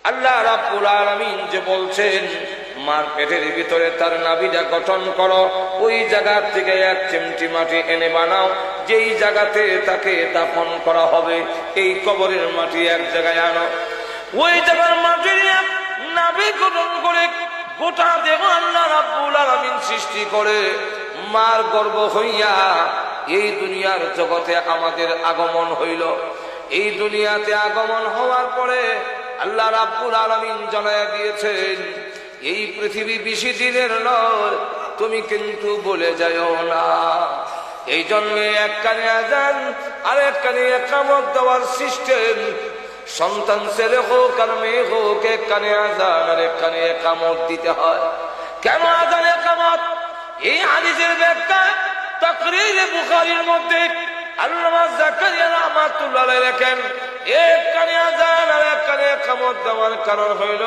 আল্লাহ রাব্বুল আলামিন যে বলছেন মার পেটের ভিতরে তার নাভিটা গঠন করো, ওই জায়গা থেকে এক চিমটি মাটি এনে বানাও, যেই জায়গাতে তাকে দাফন করা হবে এই কবরের মাটি এক জায়গায় আনো, ওই জায়গার মাটি নাভি গঠন করে গোটা দেহ আল্লাহ রাব্বুল আলামিন সৃষ্টি করে মার গর্ভ হইয়া এই দুনিয়ার জগতে আমাদের আগমন হইল। এই দুনিয়াতে আগমন হওয়ার পরে আল্লাহ রাব্বুল আলামিন জানায়া দিয়েছেন এই পৃথিবী বেশি দিনের নয়, তুমি কিন্তু বলে যাও না। এই জন্যে এক কানে আযান আর এক কানে ইকামত দেওয়ার সিস্টেম। সন্তান ছেলে হোক আর মেয়ে হোক, এক কানে আযান আর এক কানে ইকামত দিতে হয়। কেন আযান ইকামত? এই হাদিসের ব্যাখ্যা তাকরীরে বুখারীর মধ্যে আল্লামা জাকারিয়া রাহমাতুল্লাহ আলাইহি লেখেন, এক কানে আযান আর এক কানে ইকামত দেওয়ার কারণ হইল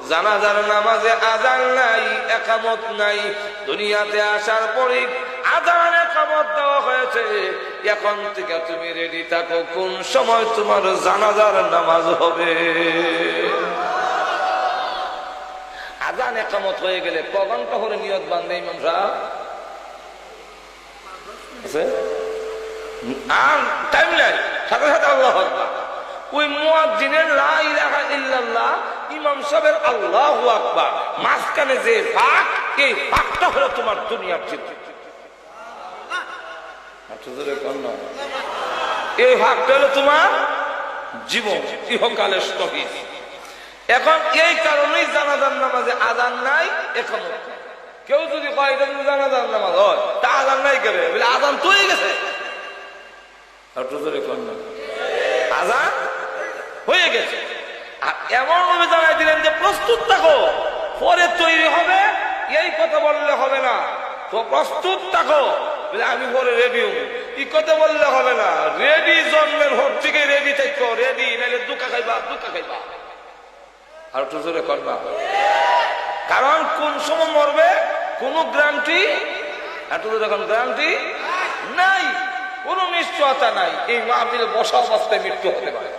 জানাজার নামাজে আযান নাই, ইকামত নাই। দুনিয়াতে আসার পরে আযান ইকামত দেওয়া হয়েছে। এখন থেকে তুমি রেডি থাকো, কোন সময় তোমার জানাজার নামাজ হবে। আযান ইকামত হয়ে গেলে ক ঘন্টা করে নিয়ত বাঁধে ইমাম সাহেব? আছে টাইম নাই, সাথে সাথে আল্লাহু আকবার। ওই মুয়াজ্জিনের লা ইলাহা ইল্লাল্লাহ, ইমাম সাহেবের আল্লাহু আকবার, মাঝখানে যে ফাঁক, এই ফাঁকটা হলো তোমার দুনিয়ার জীবন। এই ফাঁকটা হলো তোমার জীবন, ইহকালের স্থগিত। এখন এই কারণেই জানাজার নামাজে আযান নাই, ইকামত নাই। কেউ যদি কয় এটা জানাজার নামাজ হয়, তা আযান নাই কেন? বলে আযান তো হয়ে গেছে। আযান হয়ে গেছে। আর এমন ভাবে জানাই দিলেন যে প্রস্তুত থাকো, পরে তৈরি হবে। এই কথা বললে হবে না, তো প্রস্তুত থাকো, আমি পরে রেডি হবো, এই কথা বললে হবে না। রেডি জন্মের হোক থেকে রেডি থাকো, রেডি নাইলে দুকা খাইবা, দুকা খাইবা। আর একটু জোরে করবা, কারণ কোন সময় মরবে কোন গ্যারান্টি, এত যখন গ্যারান্টি নাই, কোন নিশ্চয়তা নাই। এই মাহফিলে বসা অবস্থায় মৃত্যু হতে পারে,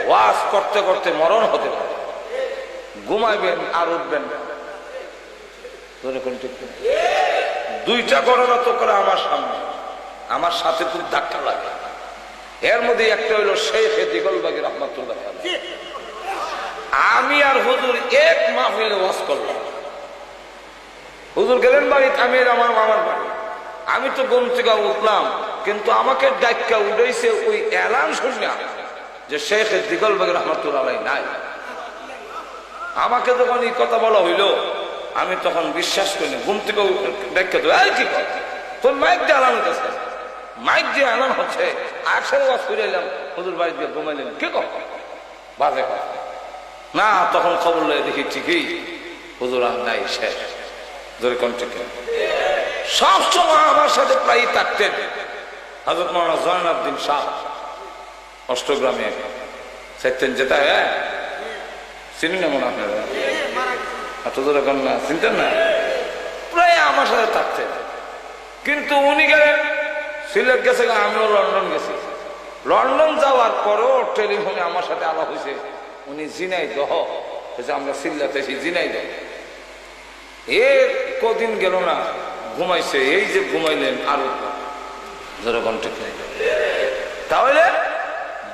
ওয়াজ করতে করতে মরণ হতে পারে, ঘুমাইবেন আর উঠবেন না। দুইটা ঘটনা তো করে আমার সামনে, আমার সাথে খুব ধাক্কা লাগে। এর মধ্যে একটা হইল শেখ দিগলবাগী রহমাতুল্লাহ আলাইহি। আমি আর হুজুর এক মাহফিলে ওয়াজ করলাম। হুজুর গেলেন বাড়িতে, আমি আমার মামার বাড়ি। আমি তো ঘুম থেকে উঠলাম, কিন্তু আমাকে ডাক্কা উঠেছে ওই এলান শুনে যে শেখ দিগলবাগী রহমাতুল্লাহ আলাইহি নাই। আমাকে যখন এই কথা বলা হইল, আমি তখন বিশ্বাস করিনি। ঘুম থেকে ডাক্কা দেবো, এই কি কথা, তোর মাইক দিয়ে এলান হচ্ছে, মাইক দিয়ে এলান হচ্ছে, একসাথে ওয়াজ করে এলাম। হুজুর বাড়ি দিয়ে ঘুমাইলেন, কে কথা বাজে কথা না। তখন খবর লয়ে দেখি ঠিকই হুজুর আর নাই, শেষ। ধরে কন্ট্যাক্ট সবসময় আমার সাথে প্রায় থাকতেন হযরত মাওলানা জয়নালউদ্দিন শাহ, অষ্টগ্রামে থাকতেন। যেটা চিনি না মনে আপনারা, এত ধরে না চিনতেন না, প্রায় আমার সাথে থাকতেন। কিন্তু উনি গেলেন সিলেট গেছে, আমিও লন্ডন গেছি। লন্ডন যাওয়ার পরেও টেলিফোনে আমার সাথে আলাপ হয়েছে। উনি ঝিনাইদহ, আমরা সিল্লাতে ঝিনাইদহ। এর কদিন গেল না, ঘুমাইছে। এই যে ঘুমাইলেন আরো যেরকম ঠিক নেই। তাহলে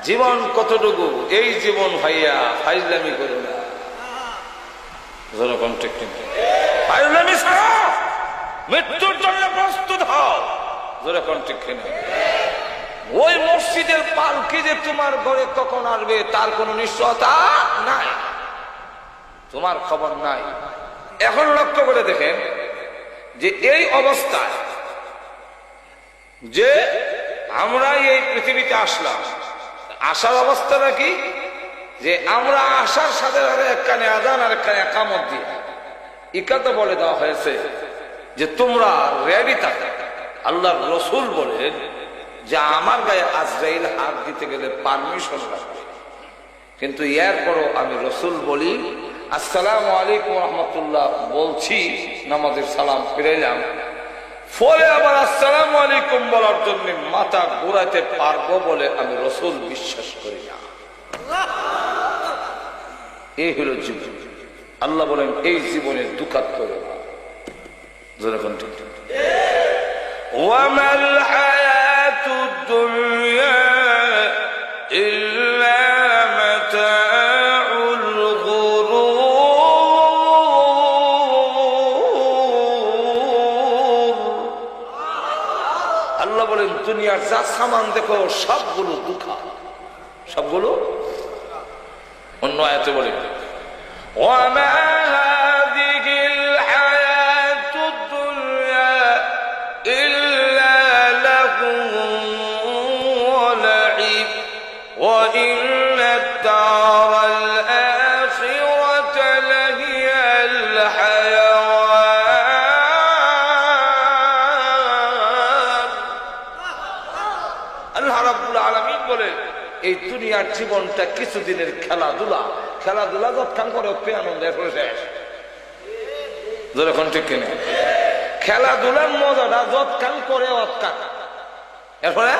জীবন কতটুকু, এই জীবন ভাইয়া ফাইজলামি করে না, যেরকম ঠিক নেই। ফাইজলামি ছাড়া মৃত্যুর জন্য প্রস্তুত হও, যেরকম ঠিক নেই। ওই মসজিদের পালকি যে তোমার ঘরে কখন আসবে তার কোনো নিশ্চয়তা নাই, তোমার খবর নাই। এখন লক্ষ্য করে দেখেন যে এই অবস্থায় যে আমরা এই পৃথিবীতে আসলাম, আসার অবস্থাটা কি, যে আমরা আসার সাথে সাথে একখানে আযান আর একখানে ইকামত দিয়ে ইকাতে বলে দেওয়া হয়েছে যে তোমরা রেডি থাকো। আল্লাহর রাসূল বলেন যে আমার গায়ে আজরাইল হাত দিতে গেলে পারমিশন লাগবে, কিন্তু এরপরও আমি রাসূল বলি আসসালামু আলাইকুম রাহমাতুল্লাহ বলছি, নামাজের সালাম ফিরাইলাম, পরে আবার আসসালামু আলাইকুম বলার জন্য মাথা ঘুরাইতে পারবো বলে আমি রাসূল বিশ্বাস করি না। এই হলো জীবন। আল্লাহ বলেন এই জীবনের দুঃখাত করে না। যেরকম ঠিক ওয়ামাল হায়াতুদ দুনিয়া ইল্লা মাতাউল গুরুর। আল্লাহ বলেন দুনিয়ার যা সামান দেখো সবগুলো দুঃখা, সবগুলো। অন্য আয়াতে বলেন ওয়ামা হাযিহিল হায়াতুদ দুনিয়া ইল্লা লাহুম ওয়া লাইব ওয়া ইন্নাদ দারাল আখিরাতা লাহিয়াল হায়াওয়ান। আল্লাহ রাব্বুল আলামিন বলেন এই দুনিয়ার জীবনটা কিছুদিনের খেলাধুলা। খেলাধুলা যৎক্ষণ করে অতি আনন্দের শেষ। যখন ঠিক কিনা খেলাধুলার মজাটা যৎক্ষণ করে অৎকান, এরপরে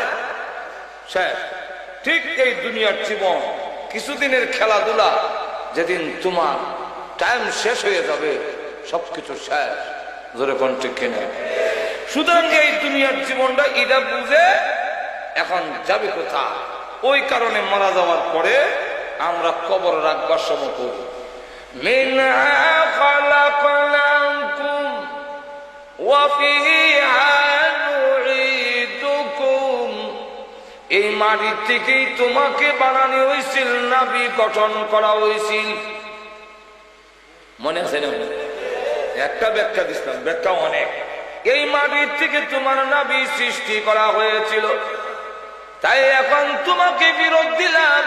শেষ। ঠিক এই দুনিয়ার জীবন কিছুদিনের খেলাধুলা, যেদিন তোমার টাইম শেষ হয়ে যাবে সবকিছু শেষ। যখন ঠিক কিনা সুতরাং এই দুনিয়ার জীবনটা এটা বুঝে এখন যাবে কোথায়, ওই কারণে মারা যাওয়ার পরে আমরা কবর রাখবার সময় করি মিনহা খালাকনাকুম ওয়া ফিহা নুঈদুকুম। এই মাটি থেকেই তোমাকে বানানো হয়েছিল, নবী গঠন করা হয়েছিল। মনে আছে না? একটা ব্যাখ্যা দিলাম, ব্যাখ্যা অনেক। এই মাটির থেকে তোমার নবী সৃষ্টি করা হয়েছিল, তাই এখন তোমাকে বিরোধ দিলাম।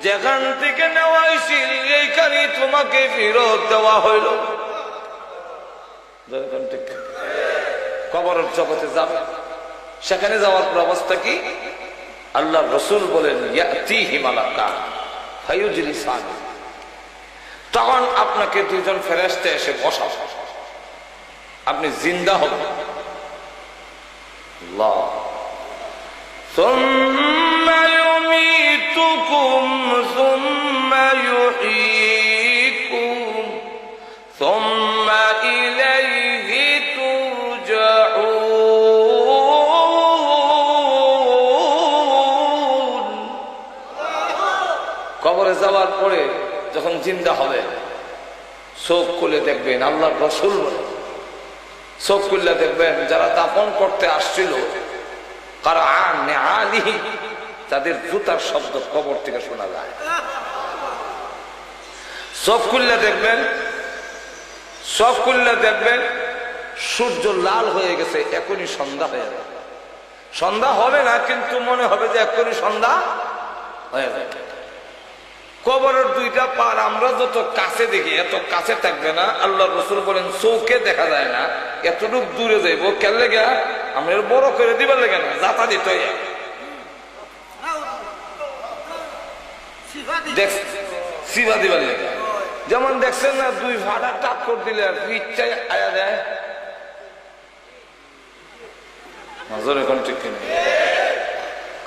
যেখান থেকে নেওয়া হয়েছিল এইখানে তোমাকে ফেরত দেওয়া হইল। কবরের জগতে যাবে, সেখানে যাওয়ার পর অবস্থা কি? আল্লাহ রসুল বলেন ইয়াতিহি মালাকা ফায়ুজলিসানি। তখন আপনাকে দুইজন ফেরেশতা এসে বসাবে, আপনি জিন্দা হবেন। আল্লাহ ثم يميتكم ثم يحييكم ثم إليه ترجعون। কবরে যাওয়ার পরে যখন জিন্দা হবে চোখ খুলে দেখবেন, আল্লাহর রাসূল বলে চোখ খুলে দেখবেন যারা দাফন করতে আসছিল তাদের জুতার শব্দ কবর থেকে শোনা যায়। চোখ খুললে দেখবেন, চোখ খুললে দেখবেন সূর্য লাল হয়ে গেছে, এখনই সন্ধ্যা হয়ে যাবে। সন্ধ্যা হবে না, কিন্তু মনে হবে যে এখনই সন্ধ্যা হয়ে যাবে। কবরের দুইটা পার আমরা যত কাছে দেখি এত কাছে থাকবে না। আল্লাহ রসুল বলেন চৌকে দেখা যায় না, এতটুকু দূরে যাইব। কেন লেগে? আমরা বড় করে দিবার লেগে না, যাতা দিত সিভা দিবার লেগে। যেমন দেখছেন না দুই ভাড়া টাক করে দিলে ইচ্ছায় আয়া দেয়।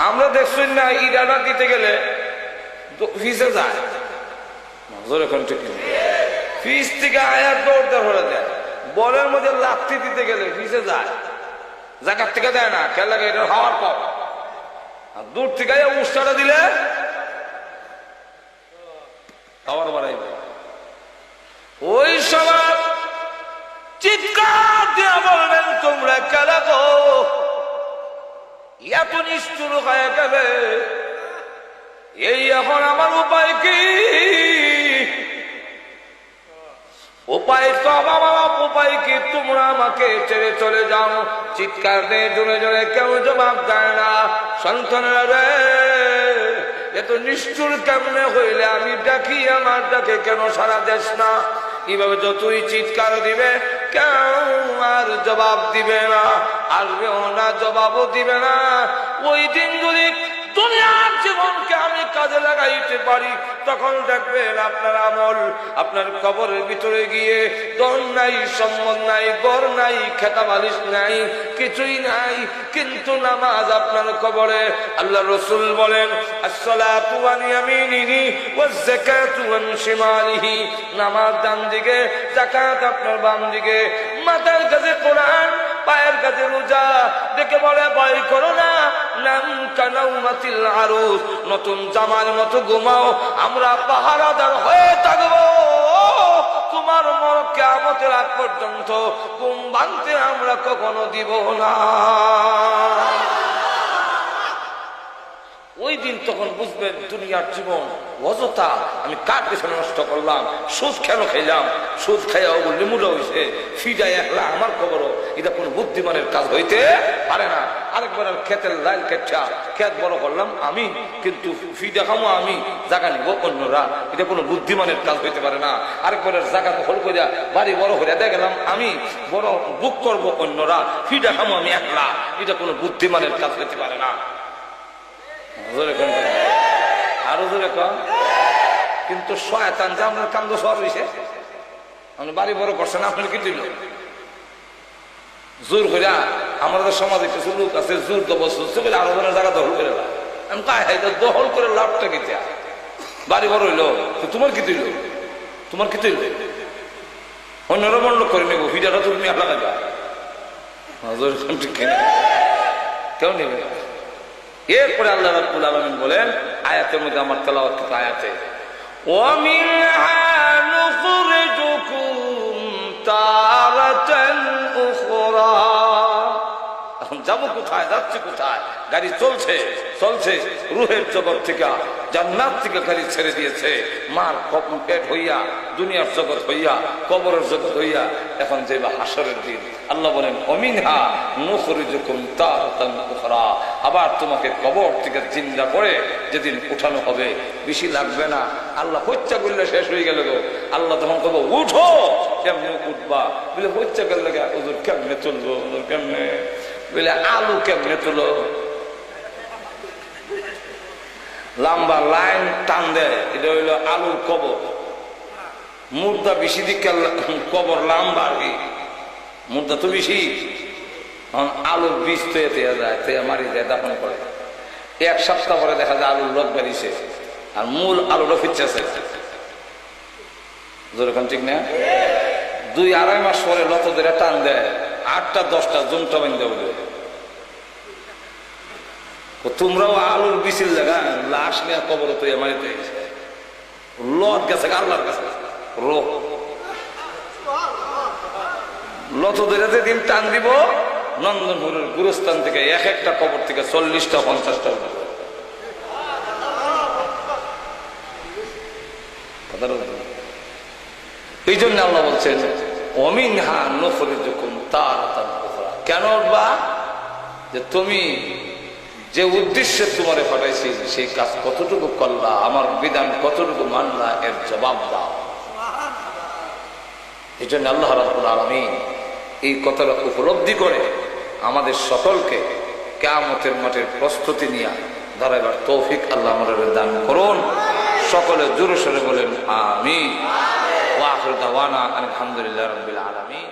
আমরা দেখছেন না ইডাটা দিতে গেলে ফিসে যায়, ফিস থেকে আয়ার দৌড়তে ভরে দেয়। বলের মধ্যে লাথি দিতে গেলে ফিসে যায়, জায়গার থেকে দেয় না। খেয়াল লাগে এটা হওয়ার পর দূর থেকে উৎসাহটা দিলে খাবার বাড়াইবে। ওই সময় চিৎকার দিয়ে বলবেন তোমরা কেলা গো, এত নিষ্ঠুর হয়ে গেলে, এই এখন আমার উপায় কি? উপায় তো বাবা, উপায় কি? তোমরা আমাকে ছেড়ে চলে যাও। চিৎকার দিয়ে জোরে জোরে কেউ জবাব দেয় না। সন্তানেরা রে, এত নিষ্ঠুর কেমনে হইলে আমি ডাকি, আমার ডাকে কেন সারা দেশ না? এইভাবে যতই চিৎকার দিবে কেউ আর জবাব দিবে না, আসবেও না, জবাবও দিবে না। ওই দিন যদি দুনিয়ার জীবনকে আমি কাজে লাগাইতে বাড়ি, তখন দেখবেন আপনার আমল আপনার কবরের ভিতরে গিয়ে দন নাই, সম্মান নাই, গড় নাই, খেতা বালিশ নাই, কিছুই নাই, কিন্তু নামাজ আপনার কবরে। আল্লাহ রসুল বলেন আসসালাতু আন ইয়ামিনিহি ওয়াজ যাকাতু আন শিমালিহি, নামাজ ডান দিকে, যাকাত আপনার বাম দিকে। মাথার কাছে কোরআন, পায়ের কাছে রোজা। দেখে বলে ভয় করো না, নাম কানাউমাতিল আরুস, নতুন জামার মতো ঘুমাও, আমরা পাহারাদার হয়ে থাকবো। তোমার মর কিয়ামতের আগ পর্যন্ত ঘুম ভাঙতে আমরা কখনো দিব না। ওই দিন তখন বুঝবেন দুনিয়ার জীবন অযথা, আমি কার পেছনে নষ্ট করলাম, সুদ কেন খেলাম, সুদ খাইয়াও বললে মুড়া হয়েছে, ফিডাই একলা আমার খবরও, এটা কোনো বুদ্ধিমানের কাজ হইতে পারে না। আরেকবার ক্ষেতের লাইন কেটটা ক্ষেত বড় করলাম আমি, কিন্তু ফিডা খামো আমি, জায়গা নিব অন্যরা, এটা কোনো বুদ্ধিমানের কাজ হইতে পারে না। আরেকবারের জায়গা দখল করিয়া বাড়ি বড় করে দিয়ে গেলাম আমি, বড় বুক করবো অন্যরা, ফিডা খামো আমি একলা, এটা কোনো বুদ্ধিমানের কাজ হইতে পারে না। আরো জোরে কম। কিন্তু শয়তান যে আপনার কান্দ সর হয়েছে, আপনি বাড়ি বড় করছেন, আপনার কি দিল জোর করিয়া? আমাদের সমাজে কিছু লোক আছে জোর জবরদস্তি করে আরো জনের জায়গা দখল করে লাভ। আমি দখল করে লাভটা কি? বাড়ি বড় হইলো, তোমার কি দিল, তোমার কি দিল? অন্যরা বন্ধ করে নেবো, ভিডিওটা তুমি আপনার কেউ নেবে। এরপরে আল্লাহ রাব্বুল আলামিন বলেন আয়াতের মধ্যে, আমার তেলাওয়াত করা আয়াতে, ওয়ামিনহা নুখরিজুকুম তারাতান উখরা। এখন যাবো কোথায়, যাচ্ছি কোথায়? গাড়ি চলছে চলছে, রুহের জগৎ থেকে জান্নাত থেকে গাড়ি ছেড়ে দিয়েছে, মার পেট হইয়া, দুনিয়ার জগৎ হইয়া, কবরের জগৎ হইয়া, এখন যে হাসরের দিন। আল্লাহ বলেন ওমিনহা নুখরিজুকুম তারাতান উখরা, আবার তোমাকে কবর থেকে জিন্দা করে যেদিন উঠানো হবে। বেশি লাগবে না, আল্লাহ হত্যা করলে শেষ হয়ে গেল গো। আল্লাহ তখন কব উঠো, কেমনে উঠবা? বলে হত্যা করলে হুজুর কেমনে তুলবো, হুজুর কেমনে? বলে আলু কেমনে তুলো? লম্বা লাইন টান দেয়, এটা হইলো আলুর কবর। মুর্দা বেশি দিকে কবর লম্বা, আর কি মুর্দা তো বেশি, আলুর বীজ তো এতে যায়, তে মারি যায়, দাফন করে। এক সপ্তাহ পরে দেখা যায় আলুর লোক বেরিয়েছে, আর মূল আলুটা ফিরছে। যেরকম ঠিক না? 2-2.5 মাস পরে লত ধরে টান দেয়, 8টা-10টা জমটা বেঁধে বলে, তোমরাও আলুর বিচিল জায়গা লাশ নিয়ে কবর তো মারিতে লত গেছে আল্লাহর কাছে। লত ধরে যেদিন টান দিব, নন্দনপুরের গুরুস্থান থেকে এক একটা কবর থেকে 40টা-50টা এই জন্য আল্লাহ বলছেন ওমিনহা নুখরিজুকুম তারাতান উখরা। কেন উঠবা? যে তুমি যে উদ্দেশ্যে তোমারে পাঠাইছি সেই কাজ কতটুকু করলা, আমার বিধান কতটুকু মানলা, এর জবাব দাও। এই জন্য আল্লাহ রাব্বুল আলামিন এই কথাটা উপলব্ধি করে আমাদের সকলকে কিয়ামতের মাঠের প্রস্তুতি নিয়ে দাঁড়াবার তৌফিক আল্লাহ আমাদের দান করুন। সকলে জোরে সোরে বলেন আমিন। ওয়া আখিরু দাওয়ানা আলহামদুলিল্লাহি রাব্বিল আলামিন।